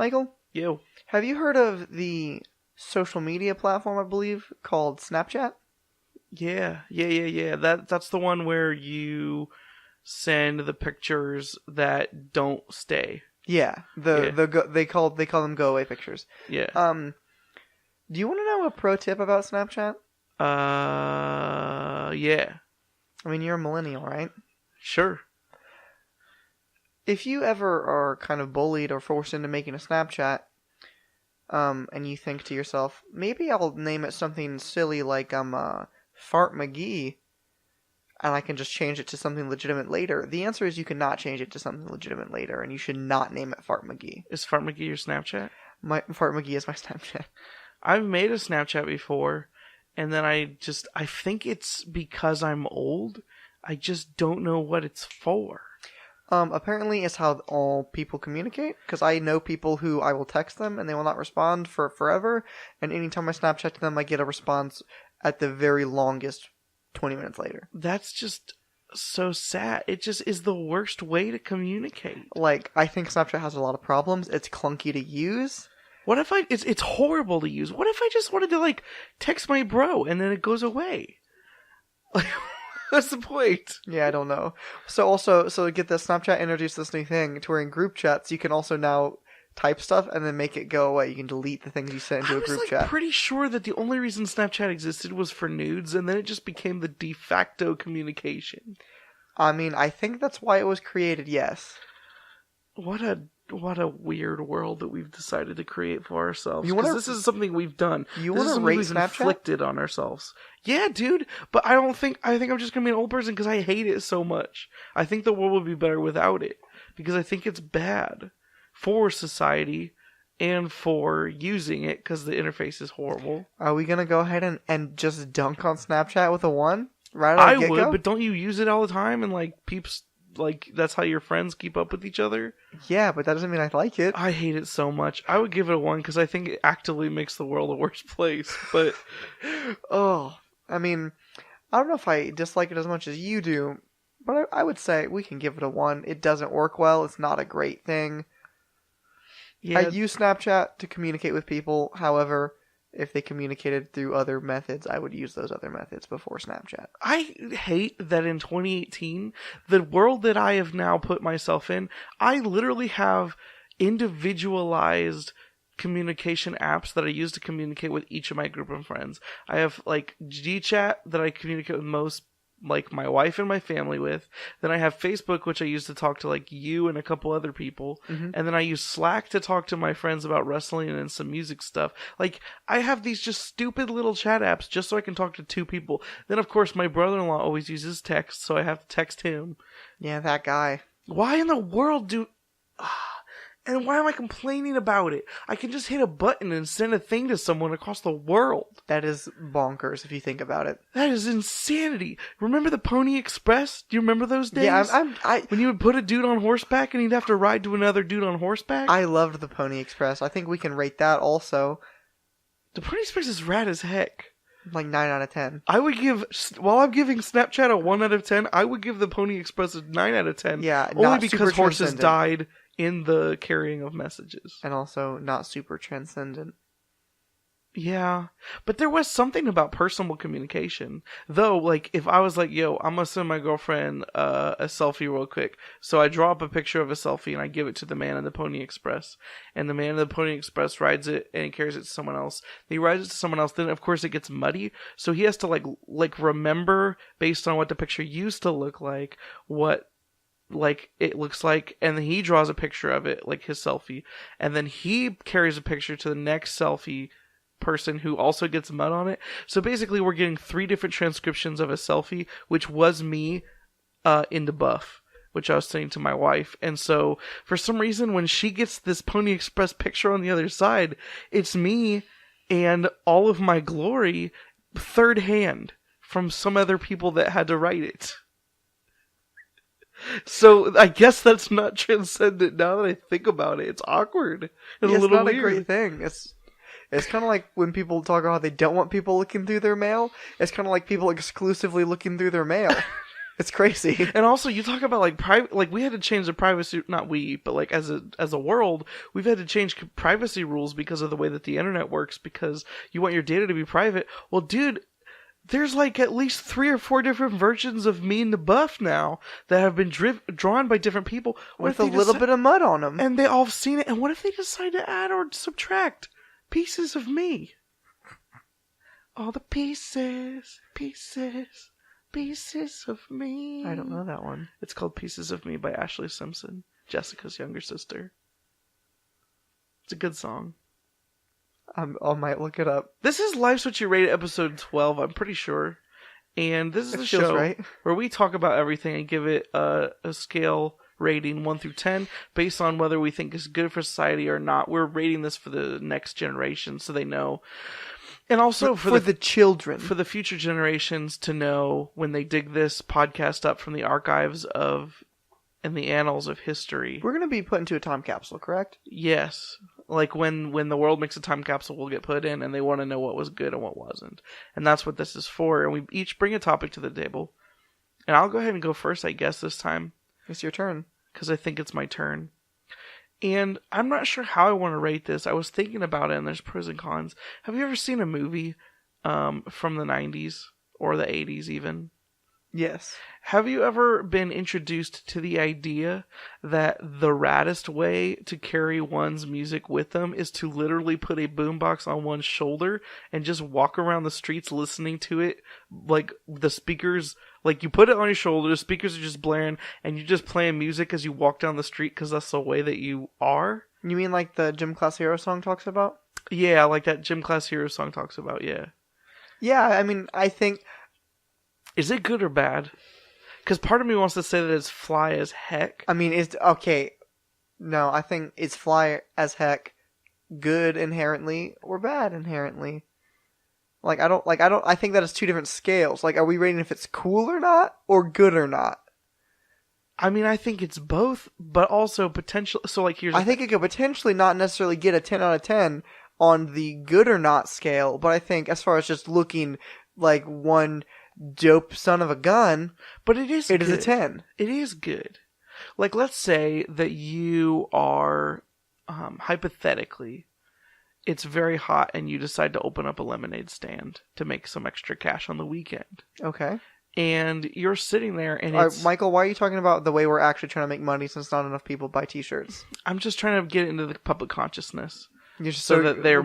Michael? Yo. Have you heard of the social media platform, I believe, called Snapchat? Yeah. That's the one where you send the pictures that don't stay. Yeah. They call them go away pictures. Yeah. Do you want to know a pro tip about Snapchat? Yeah. I mean, you're a millennial, right? Sure. If you ever are kind of bullied or forced into making a Snapchat, and you think to yourself, maybe I'll name it something silly like Fart McGee, and I can just change it to something legitimate later. The answer is you cannot change it to something legitimate later, and you should not name it Fart McGee. Is Fart McGee your Snapchat? Fart McGee is my Snapchat. I've made a Snapchat before, and then I think it's because I'm old. I just don't know what it's for. Apparently it's how all people communicate, because I know people who I will text them and they will not respond for forever, and anytime I Snapchat to them, I get a response at the very longest 20 minutes later. That's just so sad. It just is the worst way to communicate. Like, I think Snapchat has a lot of problems. It's clunky to use. What if it's horrible to use. What if I just wanted to, like, text my bro and then it goes away? Like, what's the point? Yeah, I don't know. So get this, Snapchat introduced this new thing to where in group chats you can also now type stuff and then make it go away. You can delete the things you sent into a group chat. I was pretty sure that the only reason Snapchat existed was for nudes, and then it just became the de facto communication. I mean, I think that's why it was created, yes. What a weird world that we've decided to create for ourselves. Because this is something we've done. You want to rate Snapchat? Inflicted on ourselves. Yeah, dude. But I think I'm just going to be an old person because I hate it so much. I think the world would be better without it. Because I think it's bad for society and for using it because the interface is horrible. Are we going to go ahead and just dunk on Snapchat with a 1? Right I would, but don't you use it all the time and like peeps... Like, that's how your friends keep up with each other? Yeah, but that doesn't mean I like it. I hate it so much. I would give it a 1 because I think it actively makes the world a worse place. But, I mean, I don't know if I dislike it as much as you do, but I would say we can give it a 1. It doesn't work well. It's not a great thing. Yeah. I use Snapchat to communicate with people. However, if they communicated through other methods, I would use those other methods before Snapchat. I hate that in 2018, the world that I have now put myself in, I literally have individualized communication apps that I use to communicate with each of my group of friends. I have like GChat that I communicate with most, like my wife and my family with. Then I have Facebook, which I use to talk to like you and a couple other people. Mm-hmm. And then I use Slack to talk to my friends about wrestling and some music stuff. Like, I have these just stupid little chat apps just so I can talk to 2 people. Then, of course, my brother-in-law always uses text, so I have to text him. Yeah, that guy. Why in the world do... And why am I complaining about it? I can just hit a button and send a thing to someone across the world. That is bonkers if you think about it. That is insanity. Remember the Pony Express? Do you remember those days? Yeah, when you would put a dude on horseback and he'd have to ride to another dude on horseback? I loved the Pony Express. I think we can rate that also. The Pony Express is rad as heck. Like 9 out of 10. I would give, while I'm giving Snapchat a 1 out of 10, I would give the Pony Express a 9 out of 10. Yeah, only because horses died in the carrying of messages. And also not super transcendent. Yeah, but there was something about personal communication. Though, like, if I was like, yo, I'm gonna send my girlfriend a selfie real quick. So I draw up a picture of a selfie and I give it to the man in the Pony Express. And the man in the Pony Express rides it and he carries it to someone else. He rides it to someone else, then of course it gets muddy. So he has to like remember, based on what the picture used to look like, what like it looks like, and then he draws a picture of it, like his selfie. And then he carries a picture to the next selfie person who also gets mud on it. So basically we're getting 3 different transcriptions of a selfie, which was me in the buff, which I was sending to my wife. And so for some reason when she gets this Pony Express picture on the other side, it's me and all of my glory third hand from some other people that had to write it. So I guess that's not transcendent now that I think about it. It's awkward and a little weird. It's not a great thing. It's kind of like when people talk about how they don't want people looking through their mail. It's kind of like people exclusively looking through their mail. It's crazy. And also, you talk about like private, like we had to change the privacy. Not we, but like as a world, we've had to change privacy rules because of the way that the internet works. Because you want your data to be private. Well, dude, there's like at least 3 or 4 different versions of Me and the Buff now that have been drawn by different people with a little bit of mud on them, and they all have seen it. And what if they decide to add or subtract pieces of me? All the pieces of me. I don't know that one. It's called Pieces of Me by Ashley Simpson, Jessica's younger sister. It's a good song. I might look it up. This is Life's What You Rate episode 12, I'm pretty sure. And this is the show right. where we talk about everything and give it a scale rating 1 through 10 based on whether we think it's good for society or not. We're rating this for the next generation so they know. And also for the children. For the future generations to know when they dig this podcast up from the archives of and the annals of history. We're going to be put into a time capsule, correct? Yes. Like when the world makes a time capsule, we'll get put in and they want to know what was good and what wasn't. And that's what this is for. And we each bring a topic to the table. And I'll go ahead and go first, I guess, this time. It's your turn. Because I think it's my turn. And I'm not sure how I want to rate this. I was thinking about it, and there's pros and cons. Have you ever seen a movie from the 90s or the 80s even? Yes. Have you ever been introduced to the idea that the raddest way to carry one's music with them is to literally put a boombox on one's shoulder and just walk around the streets listening to it? Like the speakers, like you put it on your shoulder, the speakers are just blaring, and you're just playing music as you walk down the street because that's the way that you are? You mean like the Gym Class Hero song talks about? Yeah, like that Gym Class Hero song talks about, yeah. Yeah, I mean, I think... Is it good or bad? Because part of me wants to say that it's fly as heck. I mean, it's... Okay. No, I think it's fly as heck good inherently or bad inherently. I think that it's 2 different scales. Like, are we rating if it's cool or not? Or good or not? I mean, I think it's both, but also potential. So, like, here's... I think it could potentially not necessarily get a 10 out of 10 on the good or not scale, but I think as far as just looking like one dope son of a gun, but it is a 10. It is good. Like, let's say that you are, hypothetically, it's very hot and you decide to open up a lemonade stand to make some extra cash on the weekend. Okay. And you're sitting there and it's... Michael, why are you talking about the way we're actually trying to make money since not enough people buy t-shirts? I'm just trying to get into the public consciousness. So that they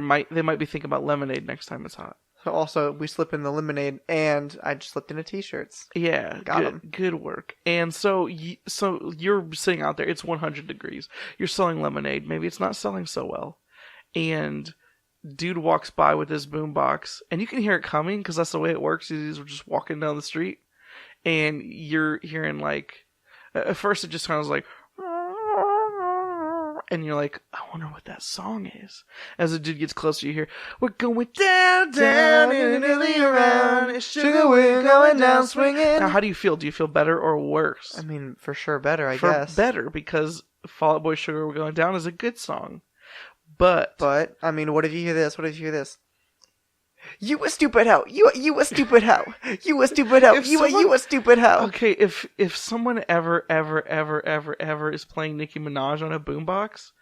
might be thinking about lemonade next time it's hot. So also, we slip in the lemonade, and I just slipped into t-shirts. Yeah, got them. Good work. And so you're sitting out there. It's 100 degrees. You're selling lemonade. Maybe it's not selling so well. And dude walks by with his boombox, and you can hear it coming because that's the way it works. He's just walking down the street, and you're hearing like, at first it just sounds like. And you're like, I wonder what that song is. As the dude gets closer, you hear, we're going down, down, and nearly around. Sugar, we're going down swinging. Now, how do you feel? Do you feel better or worse? I mean, for sure better, I guess. Better, because Fall Out Boy Sugar, We're Going Down is a good song. But, I mean, what if you hear this? What if you hear this? You a stupid hoe. You a stupid hoe. You a stupid hoe. You a stupid hoe. Okay, if someone ever is playing Nicki Minaj on a boombox,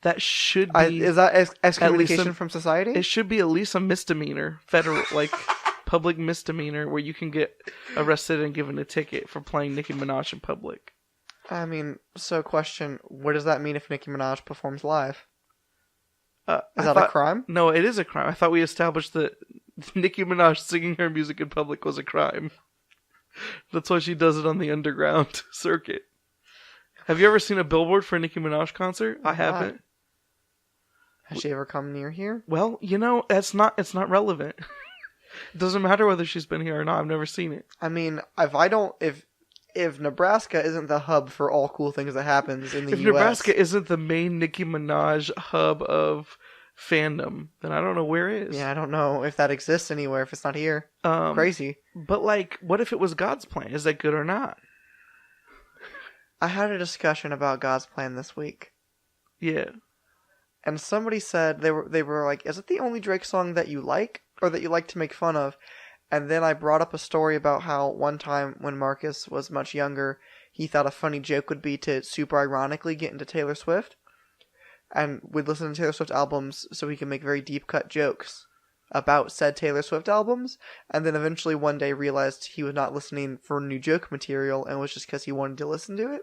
that should be... is that excommunication from society? It should be at least a misdemeanor. Federal, like, public misdemeanor where you can get arrested and given a ticket for playing Nicki Minaj in public. I mean, so question, what does that mean if Nicki Minaj performs live? Is that a crime? No, it is a crime. I thought we established that Nicki Minaj singing her music in public was a crime. That's why she does it on the underground circuit. Have you ever seen a billboard for a Nicki Minaj concert? I haven't. Has she ever come near here? Well, it's not relevant. It doesn't matter whether she's been here or not. I've never seen it. I mean, if Nebraska isn't the hub for all cool things that happens in the U.S. If Nebraska isn't the main Nicki Minaj hub of fandom, then I don't know where it is. Yeah, I don't know if that exists anywhere if it's not here. Crazy. But, like, what if it was God's plan? Is that good or not? I had a discussion about God's plan this week. Yeah. And somebody said, they were like, is it the only Drake song that you like? Or that you like to make fun of? And then I brought up a story about how one time when Marcus was much younger, he thought a funny joke would be to super ironically get into Taylor Swift. And would listen to Taylor Swift albums so he could make very deep cut jokes about said Taylor Swift albums. And then eventually one day realized he was not listening for new joke material and was just because he wanted to listen to it.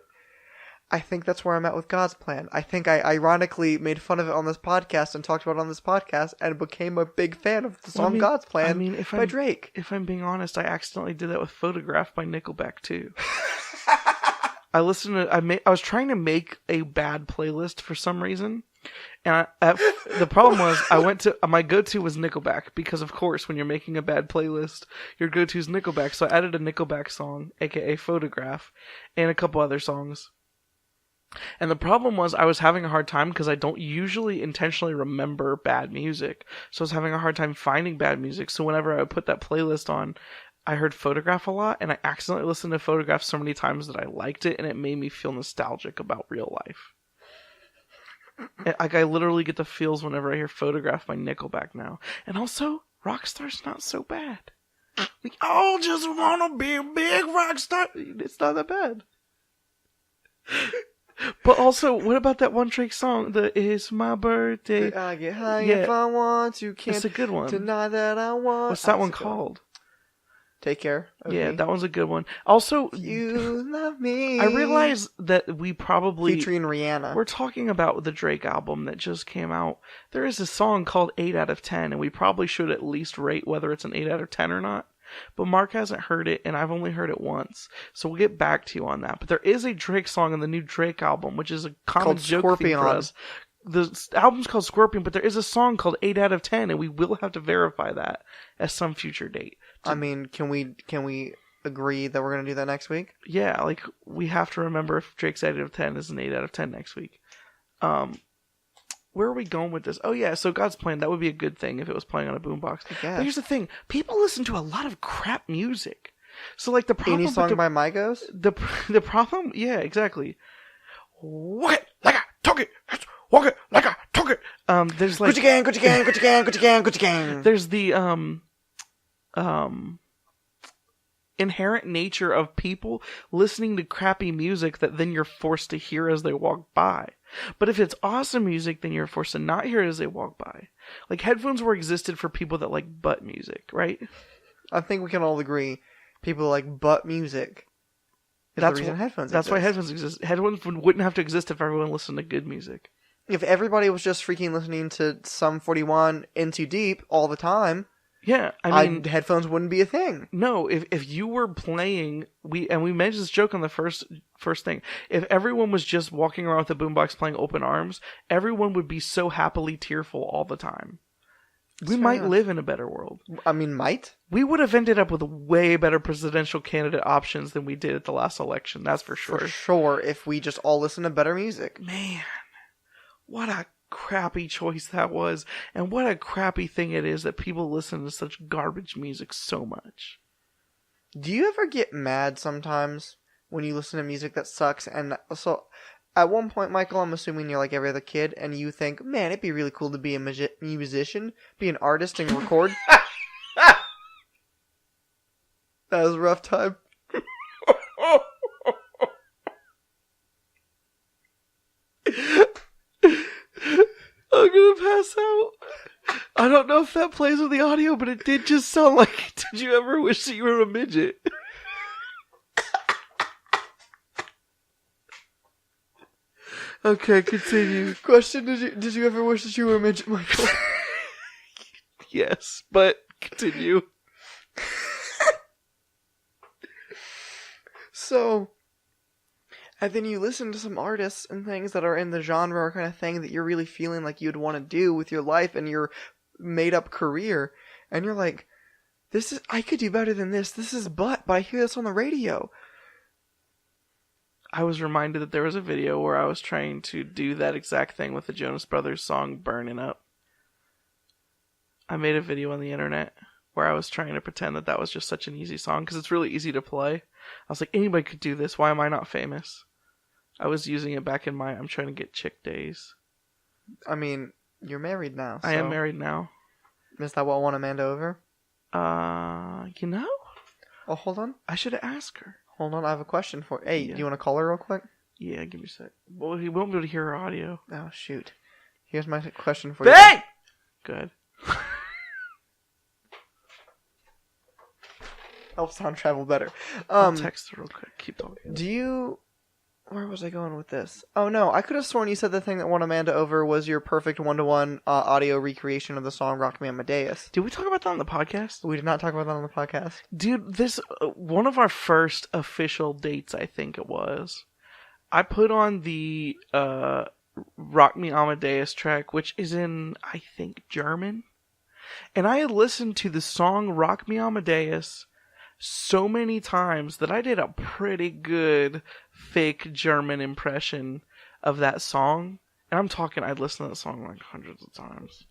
I think that's where I'm at with God's Plan. I think I ironically made fun of it on this podcast and talked about it on this podcast and became a big fan of the song God's Plan by Drake. If I'm being honest, I accidentally did that with Photograph by Nickelback too. I was trying to make a bad playlist for some reason. And the problem was my go-to was Nickelback because of course when you're making a bad playlist, your go-to is Nickelback. So I added a Nickelback song, aka Photograph, and a couple other songs. And the problem was I was having a hard time because I don't usually intentionally remember bad music. So I was having a hard time finding bad music. So whenever I would put that playlist on, I heard Photograph a lot, and I accidentally listened to Photograph so many times that I liked it, and it made me feel nostalgic about real life. Like, I literally get the feels whenever I hear Photograph by Nickelback now. And also, Rockstar's not so bad. We all just want to be a big rock star. It's not that bad. But also, what about that one Drake song? It's my birthday. I get high if I want to. Can't it's a good one. Deny that I want. What's that one called? Take Care of Yeah, Me. that one's a good one. Also, You love me. I realize that we probably... Featuring Rihanna. We're talking about the Drake album that just came out. There is a song called 8 out of 10, and we probably should at least rate whether it's an 8 out of 10 or not. But Mark hasn't heard it, and I've only heard it once. So we'll get back to you on that. But there is a Drake song on the new Drake album, which is a common called joke Scorpion. theme for us. The album's called Scorpion, but there is a song called 8 out of 10, and we will have to verify that at some future date. I mean, can we agree that we're going to do that next week? Yeah, like, we have to remember if Drake's 8 out of 10 is an 8 out of 10 next week. Where are we going with this? Oh yeah, so God's Plan, that would be a good thing if it was playing on a boombox. But here's the thing, people listen to a lot of crap music. So like the problem... Any song by Migos? The problem... Yeah, exactly. Walk it like I talk it. Walk it like I talk it. There's like... Gucci gang, Gucci gang, Gucci gang, Gucci gang, Gucci gang. There's the, inherent nature of people listening to crappy music that then you're forced to hear as they walk by. But if it's awesome music, then you're forced to not hear it as they walk by. Like, headphones were existed for people that like butt music, right? I think we can all agree people like butt music. That's the reason headphones That's exist. why headphones exist. Headphones wouldn't have to exist if everyone listened to good music. If everybody was just freaking listening to Sum 41 In Too Deep all the time... Yeah, I mean... headphones wouldn't be a thing. No, if you were playing... we made this joke on the first thing. If everyone was just walking around with a boombox playing Open Arms, everyone would be so happily tearful all the time. We might live in a better world. I mean, might? We would have ended up with way better presidential candidate options than we did at the last election, that's for sure. For sure, if we just all listen to better music. Man, what a crappy choice that was, and what a crappy thing it is that people listen to such garbage music so much. Do you ever get mad sometimes when you listen to music that sucks? And so, at one point, Michael, I'm assuming you're like every other kid, and you think, man, it'd be really cool to be a musician, be an artist and record. That was a rough time. I'm gonna pass out. I don't know if that plays with the audio, but it did just sound like, did you ever wish that you were a midget? Okay, continue. Question, did you ever wish that you were a midget, Michael? Yes, but continue. So, and then you listen to some artists and things that are in the genre or kind of thing that you're really feeling like you'd want to do with your life and your made-up career, and you're like, I could do better than this. This is but I hear this on the radio. I was reminded that there was a video where I was trying to do that exact thing with the Jonas Brothers song Burning Up. I made a video on the internet where I was trying to pretend that was just such an easy song, because it's really easy to play. I was like, anybody could do this. Why am I not famous? I was using it back in my I'm trying to get chick days. I mean, you're married now. So I am married now. Is that what won Amanda over? You know? Oh, hold on. I should have asked her. Hold on, I have a question for. Hey, Yeah. do you want to call her real quick? Yeah, give me a sec. Well, he won't be able to hear her audio. Oh shoot. Here's my question for you. Bang! Good. Helps sound travel better. I'll text her real quick. Keep talking. Do you? Where was I going with this? Oh no, I could have sworn you said the thing that won Amanda over was your perfect one-to-one audio recreation of the song "Rock Me Amadeus." Did we talk about that on the podcast? We did not talk about that on the podcast. Dude, this one of our first official dates, I think it was. I put on the Rock Me Amadeus track, which is in, I think, German. And I had listened to the song Rock Me Amadeus so many times that I did a pretty good fake German impression of that song. And I'm talking, I'd listened to that song like hundreds of times.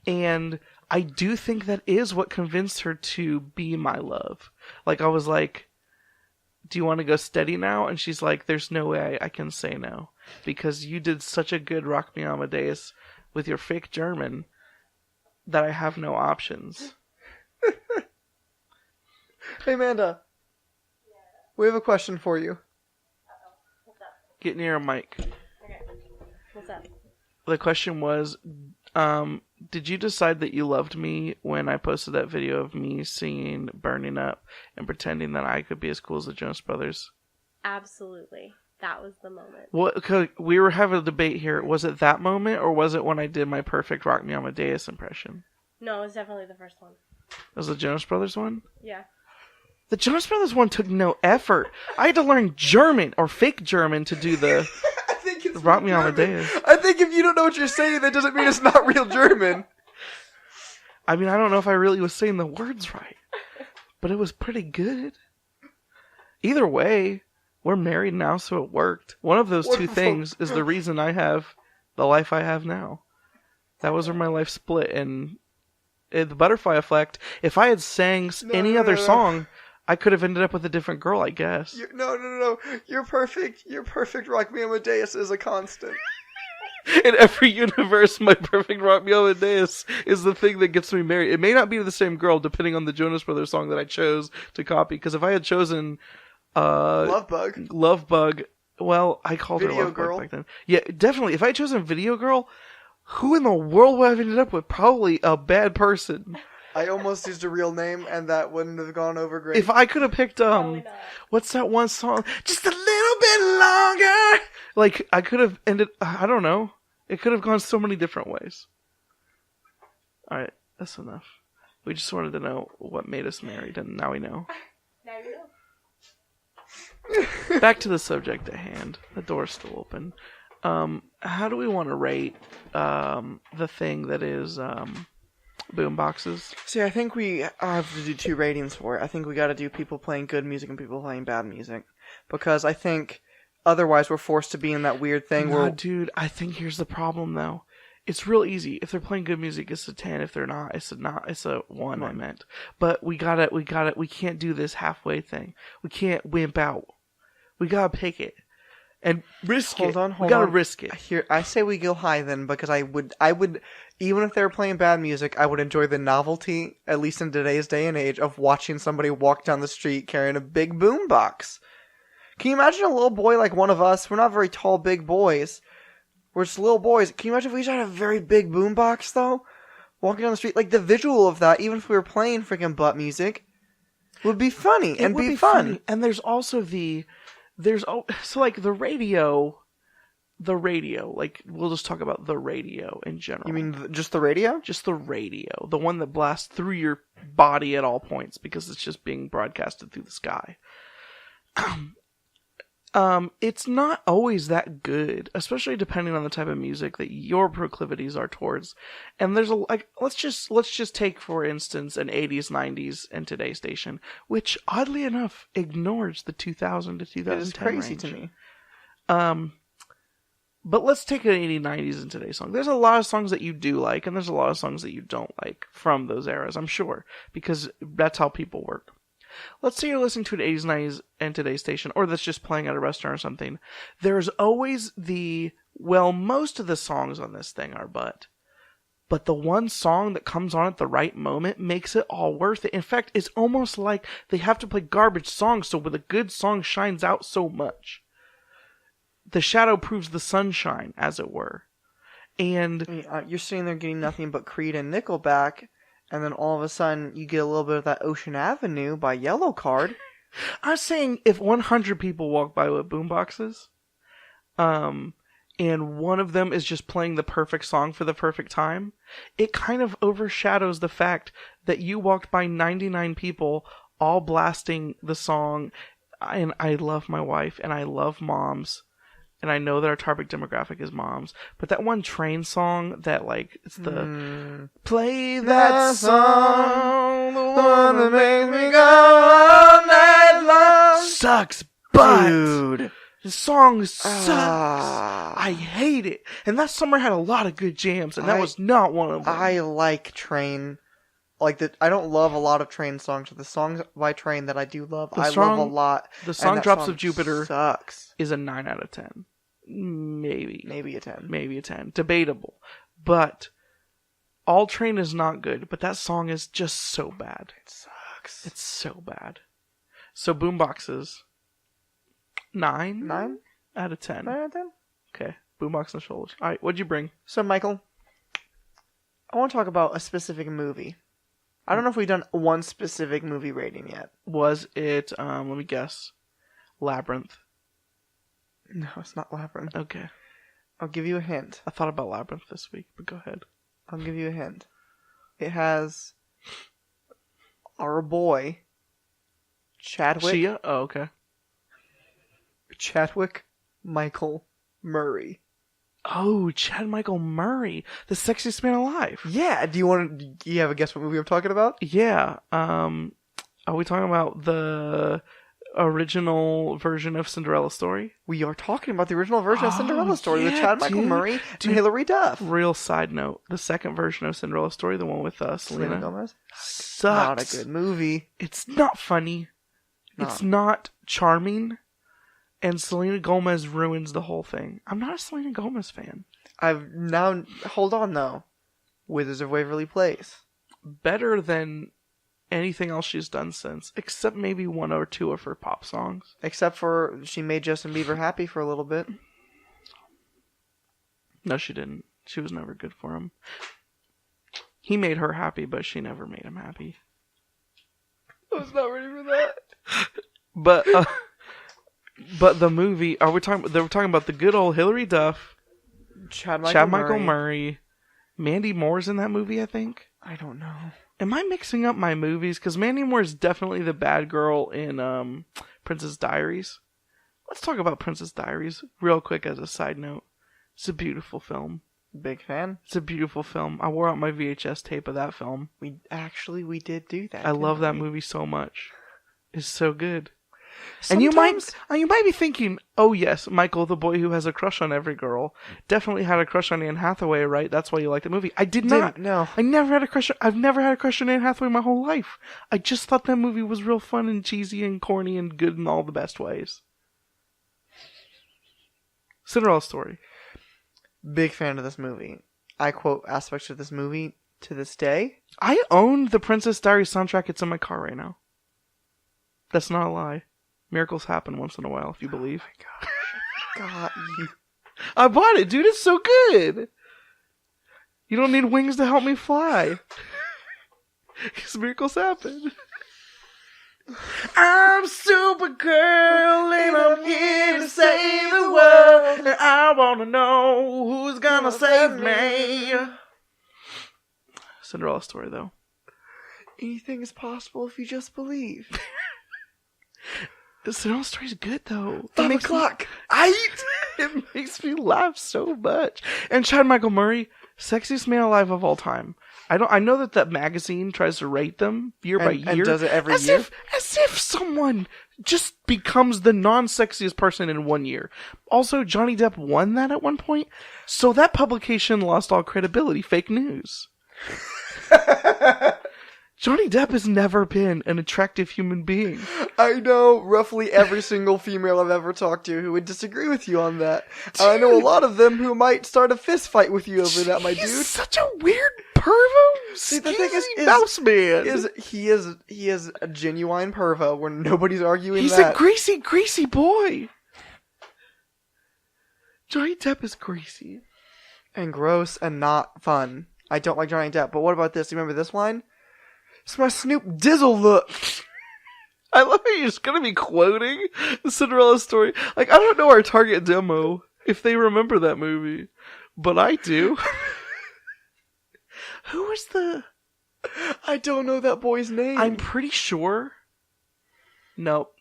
And I do think that is what convinced her to be my love. Like, I was like, do you want to go steady now? And she's like, there's no way I can say no. Because you did such a good Rock Me Amadeus with your fake German that I have no options. Hey, Amanda. Yeah. We have a question for you. What's up? Get near a mic. Okay. What's up? The question was, did you decide that you loved me when I posted that video of me singing Burning Up and pretending that I could be as cool as the Jonas Brothers? Absolutely. That was the moment. Well, 'cause we were having a debate here. Was it that moment or was it when I did my perfect Rock Me Amadeus impression? No, it was definitely the first one. It was the Jonas Brothers one? Yeah. The Jonas Brothers one took no effort. I had to learn German or fake German to do the I think it's Rock Me German. Amadeus. I think if you don't know what you're saying, that doesn't mean it's not real German. I mean, I don't know if I really was saying the words right, but it was pretty good. Either way, we're married now, so it worked. One of those two Wonderful. things is the reason I have the life I have now. That was where my life split, and the butterfly effect, if I had sang any other song, I could have ended up with a different girl, I guess. No. You're perfect. You're perfect. Rock Me Amadeus is a constant. In every universe, my perfect Rock Me Amadeus is the thing that gets me married. It may not be the same girl, depending on the Jonas Brothers song that I chose to copy, because if I had chosen Love Bug. Well, I called her Video Love Girl. Bug back then. Yeah, definitely. If I had chosen Video Girl, who in the world would I have ended up with? Probably a bad person. I almost used a real name, and that wouldn't have gone over great. If I could have picked, Probably not. what's that one song? Just a little bit longer! Like, I could have ended, I don't know. It could have gone so many different ways. Alright, that's enough. We just wanted to know what made us married, and now we know. Now you know. Back to the subject at hand. The door's still open. How do we want to rate the thing that is boom boxes? See, I think we have to do two ratings for it. I think we got to do people playing good music and people playing bad music, because I think otherwise we're forced to be in that weird thing No, where dude, I think here's the problem though. It's real easy. If they're playing good music, it's a 10. If they're not, it's a 1, I meant. But we can't do this halfway thing. We can't wimp out. We gotta pick it. And risk it. Hold we gotta on. risk it. Here, I say we go high then, because I would, even if they were playing bad music, I would enjoy the novelty, at least in today's day and age, of watching somebody walk down the street carrying a big boom box. Can you imagine a little boy like one of us? We're not very tall, big boys. We're just little boys. Can you imagine if we just had a very big boom box, though? Walking down the street, like the visual of that, even if we were playing freaking butt music, would be funny and would be fun. funny. And there's also so like the radio, like we'll just talk about the radio in general. You mean just the radio? Just the radio, the one that blasts through your body at all points because it's just being broadcasted through the sky. It's not always that good, especially depending on the type of music that your proclivities are towards. And there's let's just take for instance an 80s, 90s, and Today station, which oddly enough ignores the 2000 to 2010 It is crazy range. to me. But let's take an 80s, 90s, and Today song. There's a lot of songs that you do like, and there's a lot of songs that you don't like from those eras, I'm sure, because that's how people work. Let's say you're listening to an 80s, 90s, and Today station, or that's just playing at a restaurant or something. There's always most of the songs on this thing are but. but the one song that comes on at the right moment makes it all worth it. In fact, it's almost like they have to play garbage songs so the good song shines out so much. The shadow proves the sunshine, as it were. And you're sitting there getting nothing but Creed and Nickelback, and then all of a sudden you get a little bit of that Ocean Avenue by Yellow Card. I'm saying if 100 people walk by with boomboxes, and one of them is just playing the perfect song for the perfect time, it kind of overshadows the fact that you walked by 99 people all blasting the song. And I love my wife, and I love moms, and I know that our target demographic is moms, but that one train song that, like, it's the play that song, the one that makes me go all night long, sucks, but Dude. the song sucks. I hate it. And that summer had a lot of good jams, and that was not one of them. I like Train. I don't love a lot of Train songs, but the songs by Train that I do love, love a lot. The song Drops song of Jupiter sucks. is a 9 out of 10. Maybe a 10. Maybe a 10. Debatable. But All Train is not good, but that song is just so bad. It sucks. It's so bad. So Boomboxes, 9? 9? Out of 10. 9 out of 10? Okay. Boombox and shoulders. Alright, what'd you bring? So, Michael, I want to talk about a specific movie. I don't know if we've done one specific movie rating yet. Was it, let me guess, Labyrinth? No, it's not Labyrinth. Okay. I'll give you a hint. I thought about Labyrinth this week, but go ahead. I'll give you a hint. It has our boy, Chadwick. Shia? Oh, okay. Chadwick Michael Murray. Oh, Chad Michael Murray, the sexiest man alive. Yeah, do you have a guess what movie I'm talking about? Yeah. Are we talking about the original version of Cinderella Story? We are talking about the original version of Cinderella Story with Chad Michael Murray and Hilary Duff. Real side note, the second version of Cinderella Story, the one with Selena Gomez, sucks. not a good movie. It's not funny. No. It's not charming. And Selena Gomez ruins the whole thing. I'm not a Selena Gomez fan. Hold on though. Wizards of Waverly Place. Better than anything else she's done since, except maybe one or two of her pop songs. Except for she made Justin Bieber happy for a little bit. No, she didn't. She was never good for him. He made her happy, but she never made him happy. I was not ready for that. But the movie, they were talking about the good old Hilary Duff, Chad Michael Murray. Mandy Moore's in that movie, I think. I don't know. Am I mixing up my movies? Because Mandy Moore is definitely the bad girl in Princess Diaries. Let's talk about Princess Diaries real quick as a side note. It's a beautiful film. Big fan. It's a beautiful film. I wore out my VHS tape of that film. We did do that. I love that movie so much. It's so good. Sometimes... And you might be thinking, oh yes, Michael, the boy who has a crush on every girl, definitely had a crush on Anne Hathaway, right? That's why you like the movie. I did not. No. I've never had a crush on Anne Hathaway my whole life. I just thought that movie was real fun and cheesy and corny and good in all the best ways. Cinderella Story. Big fan of this movie. I quote aspects of this movie to this day. I own the Princess Diaries soundtrack. It's in my car right now. That's not a lie. Miracles happen once in a while, if you believe. Oh my gosh. God, you... I bought it, dude. It's so good. You don't need wings to help me fly. Because miracles happen. I'm Supergirl and I'm here to save the world. And I want to know who's gonna save me. Cinderella Story, though. Anything is possible if you just believe. Cinderella Story's good, though. 5 o'clock. It makes me laugh so much. And Chad Michael Murray, sexiest man alive of all time. I know that magazine tries to rate them year by year. And does it every year? As if someone just becomes the non-sexiest person in 1 year. Also, Johnny Depp won that at one point, so that publication lost all credibility. Fake news. Johnny Depp has never been an attractive human being. I know roughly every single female I've ever talked to who would disagree with you on that. I know a lot of them who might start a fist fight with you over that, my dude. He's such a weird pervo. See, the thing is mouse man. He is a genuine pervo where nobody's arguing He's that. a greasy boy. Johnny Depp is greasy. And gross and not fun. I don't like Johnny Depp, but what about this? You remember this line? It's my Snoop Dizzle look. I love how you're just gonna be quoting the Cinderella story. Like, I don't know our target demo if they remember that movie, but I do. Who was the... I don't know that boy's name. I'm pretty sure... Nope.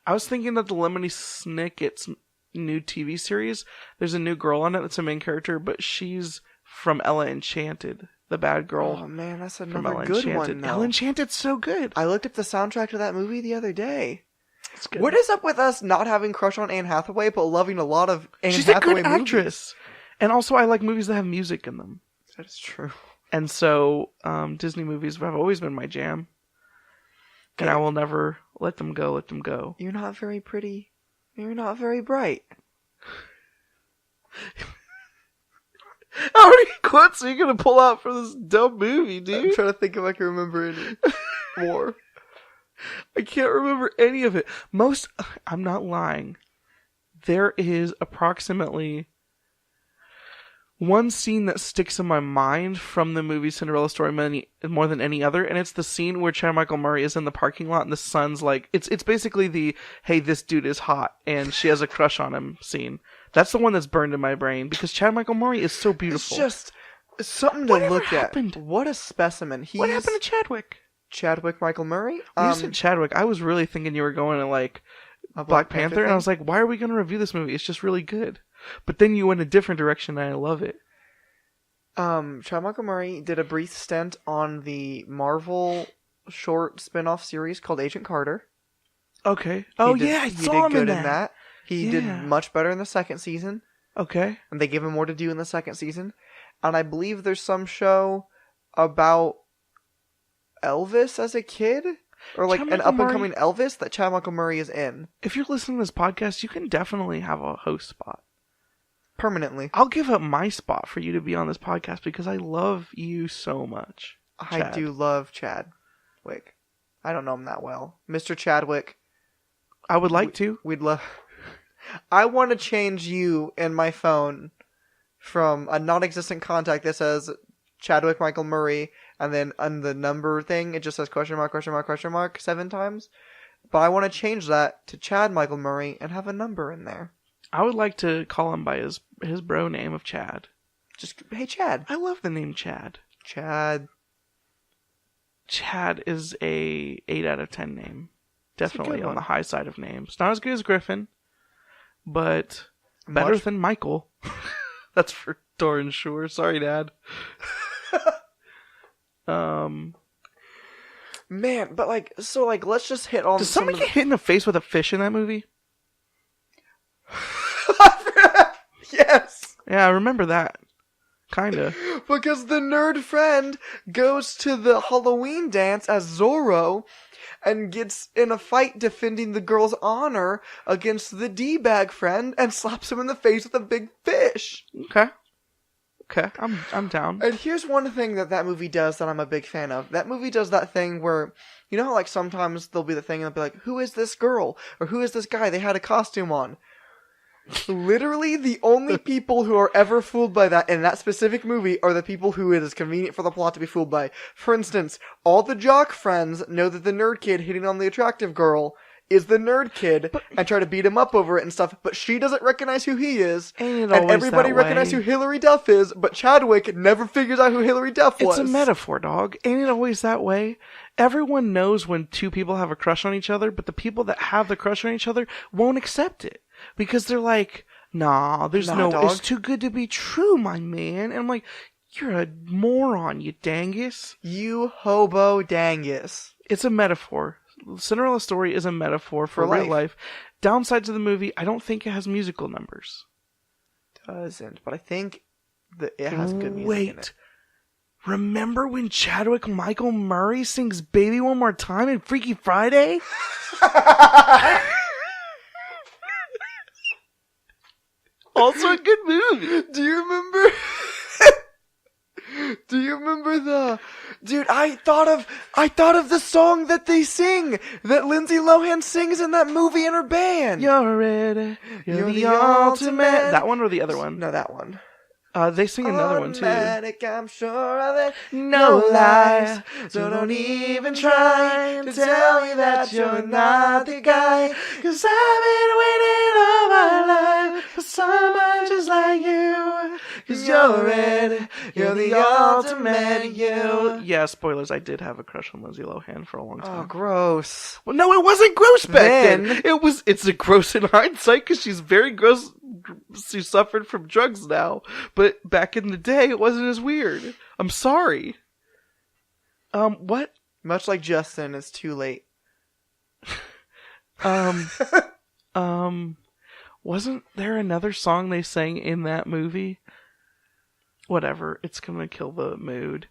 I was thinking that the Lemony Snicket's new TV series, there's a new girl on it that's a main character, but she's from Ella Enchanted. The bad girl. Oh man, that's from another Ella good Enchanted. one now. Ella Enchanted's so good. I looked up the soundtrack to that movie the other day. It's good. What is up with us not having crush on Anne Hathaway, but loving a lot of Anne She's Hathaway a good movies? actress. And also I like movies that have music in them. That is true. And so, Disney movies have always been my jam. And I will never let them go. You're not very pretty. You're not very bright. How many quotes are you going to pull out for this dumb movie, I'm dude? trying to think if I can remember any more. I can't remember any of it. I'm not lying. There is approximately one scene that sticks in my mind from the movie Cinderella Story more than any other, and it's the scene where Chad Michael Murray is in the parking lot and the son's like, it's basically the, hey, this dude is hot, and she has a crush on him scene. That's the one that's burned in my brain, because Chad Michael Murray is so beautiful. It's just something to Whatever look happened? at. What a specimen. What happened to Chadwick? Chadwick Michael Murray? When you said Chadwick, I was really thinking you were going to, like, A Black Panther, and I was like, why are we going to review this movie? It's just really good. But then you went a different direction, and I love it. Chad Michael Murray did a brief stint on the Marvel short spin-off series called Agent Carter. Okay. He He did good in that. He did Yeah. much better in the second season, Okay. and they give him more to do in the second season. And I believe there's some show about Elvis as a kid, or like Chad an Michael up-and-coming Elvis that Chad Michael Murray is in. If you're listening to this podcast, you can definitely have a host spot. Permanently. I'll give up my spot for you to be on this podcast because I love you so much. I Chad. do love Chadwick. I don't know him that well. Mr. Chadwick. I would like to. We'd love... I want to change you in my phone from a non-existent contact that says Chadwick Michael Murray, and then on the number thing, it just says question mark 7 times. But I want to change that to Chad Michael Murray and have a number in there. I would like to call him by his bro name of Chad. Just, hey, Chad. I love the name Chad. Chad. Chad is a 8 out of 10 name. Definitely good on one. the high side of names. Not as good as Griffin, but better Much- than Michael. That's for darn sure. Sorry, Dad. Man, but like, so like, let's just hit on Does some somebody of get hit in the face with a fish in that movie? Yes! Yeah, I remember that. Kinda. Because the nerd friend goes to the Halloween dance as Zorro and gets in a fight defending the girl's honor against the D-bag friend and slaps him in the face with a big fish. Okay, I'm down. And here's one thing that movie does that I'm a big fan of. That movie does that thing where, you know how like sometimes there'll be the thing and they'll be like, who is this girl? Or who is this guy? They had a costume on. Literally, the only people who are ever fooled by that in that specific movie are the people who it is convenient for the plot to be fooled by. For instance, all the jock friends know that the nerd kid hitting on the attractive girl is the nerd kid and try to beat him up over it and stuff, but she doesn't recognize who he is, Ain't it and always everybody that recognizes way? who Hilary Duff is, but Chadwick never figures out who Hilary Duff was. It's a metaphor, dog. Ain't it always that way? Everyone knows when two people have a crush on each other, but the people that have the crush on each other won't accept it. Because they're like, nah, there's Nah, no, dog. it's too good to be true, my man. And I'm like, you're a moron, you dangus. You hobo dangus. It's a metaphor. Cinderella Story is a metaphor for For real life. life. Downsides of the movie, I don't think it has musical numbers. Doesn't, but I think that it has good music in it. Remember when Chadwick Michael Murray sings Baby One More Time in Freaky Friday? Also a good movie. Do you remember? Do you remember the? Dude, I thought of the song that they sing, that Lindsay Lohan sings in that movie in her band. You're ready. You're the ultimate. That one or the other one? No, that one. They sing another one too. Automatic, I'm sure of it. No lies. So don't even try to tell me that you're not the guy. 'Cause I've been waiting all my life for someone just like you. 'Cause you're it. You're the ultimate you. Yeah, spoilers. I did have a crush on Lindsay Lohan for a long Oh, time. gross. Well, no, it wasn't gross back then. Then- It's a gross in hindsight because she's very gross. She suffered from drugs now, but back in the day, it wasn't as weird. I'm sorry. What? Much like Justin, it's too late. Wasn't there another song they sang in that movie? Whatever. It's gonna kill the mood.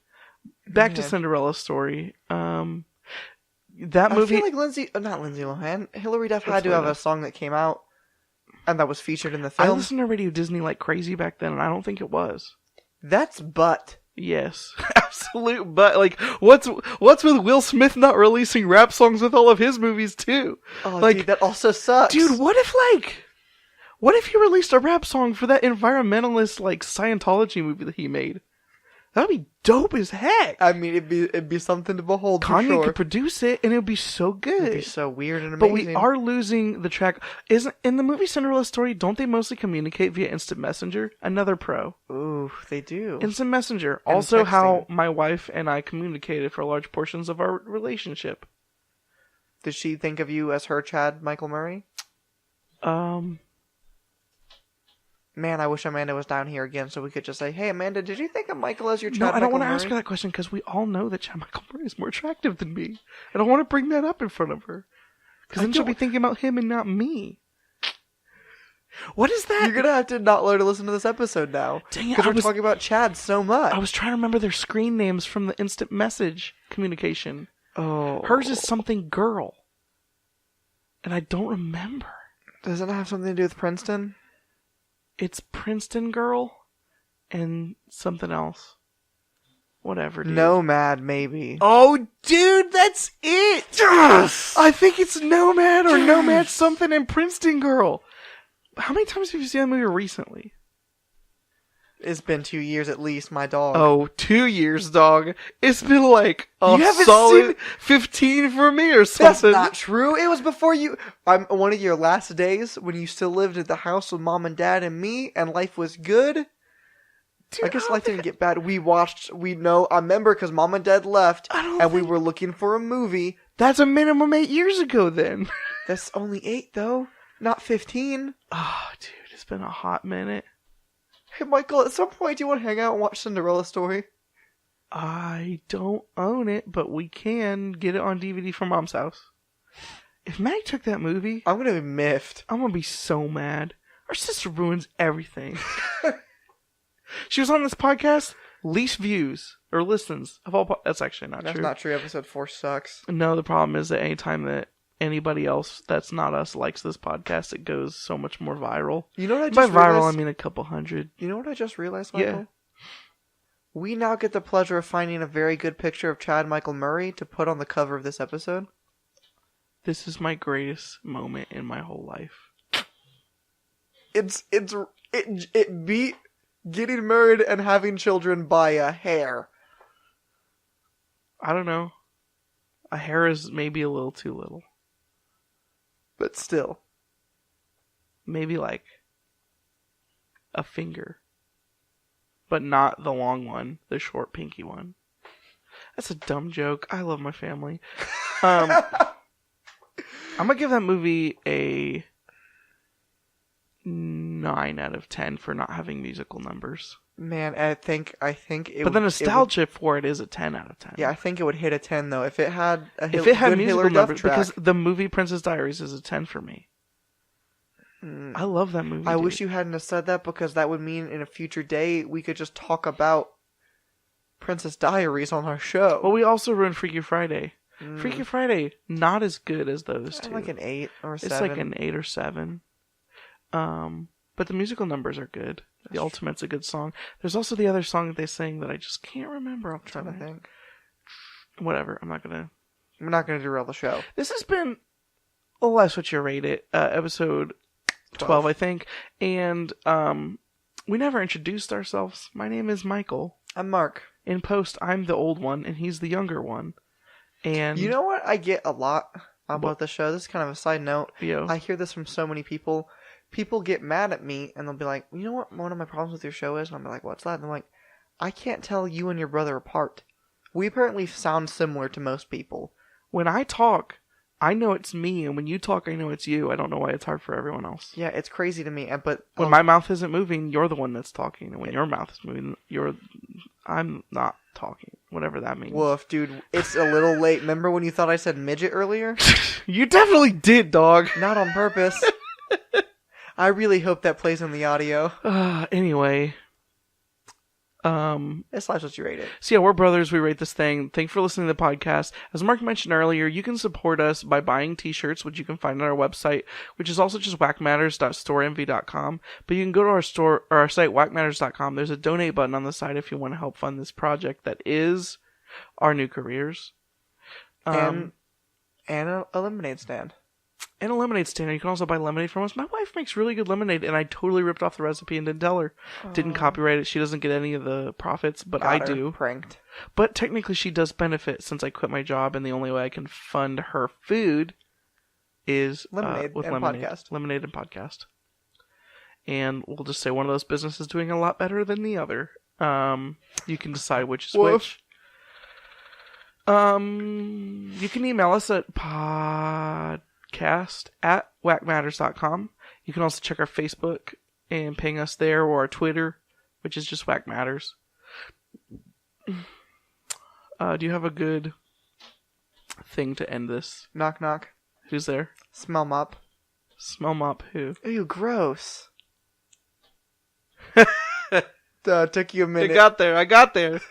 Back to Man. Cinderella's story. That I movie. feel like not Lindsay Lohan. Hillary Duff had That's to what have it a is. song that came out and that was featured in the I film. listened to Radio Disney like crazy back then, and I don't think it was. That's butt. Yes, absolute. But like, what's with Will Smith not releasing rap songs with all of his movies too? Oh, Like, dude, that also sucks. Dude, what if he released a rap song for that environmentalist like Scientology movie that he made? That'd be dope as heck. I mean, it'd be something to behold for Kanye sure. could produce it, and it would be so good. It'd be so weird and But amazing. we are losing the track. Isn't in the movie Cinderella Story? Don't they mostly communicate via instant messenger? Another pro. Ooh, they do. Instant messenger. And Also, how texting. my wife and I communicated for large portions of our relationship. Did she think of you as her Chad Michael Murray? Man, I wish Amanda was down here again so we could just say, "Hey, Amanda, did you think of Michael as your Chad No, I don't want want to ask her that question because we all know that Chad Michael Murray is more attractive than me. I don't want to bring that up in front of her because then she'll be thinking about him and not me. What is that? You're gonna have to not let her listen to this episode now. Dang it, Because I we're was- talking about Chad so much. I was trying to remember their screen names from the instant message communication. Oh. Hers is something girl. And I don't remember. Does it have something to do with Princeton? It's Princeton girl and something else. Whatever, dude. Nomad, maybe. Oh, dude, that's it! Yes! I think it's Nomad or Nomad something and Princeton girl. How many times have you seen that movie recently? It's been 2 years at least, my dog. Oh, 2 years, dog. It's been like a You haven't solid 15 for me or That's something. not true. It was before you. One of your last days when you still lived at the house with mom and dad and me, and life was good. Dude, I guess don't life think- didn't get bad. I remember because mom and dad left, I don't and we think- were looking for a movie. That's a minimum 8 years ago then. That's only 8 though, not 15. Oh, dude, it's been a hot minute. Hey, Michael, at some point, do you want to hang out and watch Cinderella Story? I don't own it, but we can get it on DVD from Mom's house. If Meg took that movie, I'm gonna be miffed. I'm gonna be so mad. Our sister ruins everything. She was on this podcast, least views or listens of all. That's actually not That's true. not true. Episode 4 sucks. No, the problem is that anytime that anybody else that's not us likes this podcast, it goes so much more viral. You know what I By just viral, realized? I mean a couple hundred. You know what I just realized, Yeah. Michael? We now get the pleasure of finding a very good picture of Chad Michael Murray to put on the cover of this episode. This is my greatest moment in my whole life. It beat getting married and having children by a hair. I don't know. A hair is maybe a little too little. But still. Maybe like a finger. But not the long one, the short pinky one. That's a dumb joke. I love my family. I'm gonna give that movie a 9 out of 10 for not having musical numbers. Man, I think it But the would- nostalgia for it is a 10 out of 10. Yeah, I think it would hit a 10 though. If it had a If it had good musical Hillary Duff numbers, track. because the movie Princess Diaries is a 10 for me. I love that movie. I dude. wish you hadn't have said that because that would mean in a future day we could just talk about Princess Diaries on our show. Well, we also ruined Freaky Friday. Mm. Freaky Friday, not as good as those two. Like an 8 or a 7. It's like an 8 or 7. But the musical numbers are good. The Ultimate's a good song. There's also the other song that they sing that I just can't remember. I'm trying to think. Whatever. I'm not gonna derail the show. This has been That's What You Rate It, episode 12, I think. And we never introduced ourselves. My name is Michael. I'm Mark. In post, I'm the old one, and he's the younger one. And you know what I get a lot about the show? This is kind of a side note. Yo. I hear this from so many people. People get mad at me, and they'll be like, you know what one of my problems with your show is? And I'll be like, what's that? And I'm like, I can't tell you and your brother apart. We apparently sound similar to most people. When I talk, I know it's me, and when you talk, I know it's you. I don't know why it's hard for everyone else. Yeah, it's crazy to me. But when my mouth isn't moving, you're the one that's talking, and when your mouth is moving, I'm not talking. Whatever that means. Woof, dude, it's a little late. Remember when you thought I said midget earlier? You definitely did, dog. Not on purpose. I really hope that plays in the audio. Anyway. It's That's What You Rate It. So yeah, we're brothers. We rate this thing. Thanks for listening to the podcast. As Mark mentioned earlier, you can support us by buying t-shirts, which you can find on our website, which is also just wackmatters.storeenvy.com. But you can go to our store or our site, wackmatters.com. There's a donate button on the side if you want to help fund this project that is our new careers. And a lemonade stand. And a lemonade stand. You can also buy lemonade from us. My wife makes really good lemonade, and I totally ripped off the recipe and didn't tell her. Didn't copyright it. She doesn't get any of the profits, but I do. Pranked. But technically she does benefit since I quit my job, and the only way I can fund her food is lemonade with and lemonade. podcast. Lemonade and podcast. And we'll just say one of those businesses is doing a lot better than the other. You can decide which is which. You can email us at podcast@wackmatters.com. You can also check our Facebook and ping us there, or our Twitter, which is just WackMatters. Do you have a good thing to end this? Knock knock. Who's there? Smell mop. Smell mop who? Ew, gross. Took you a minute. I got there.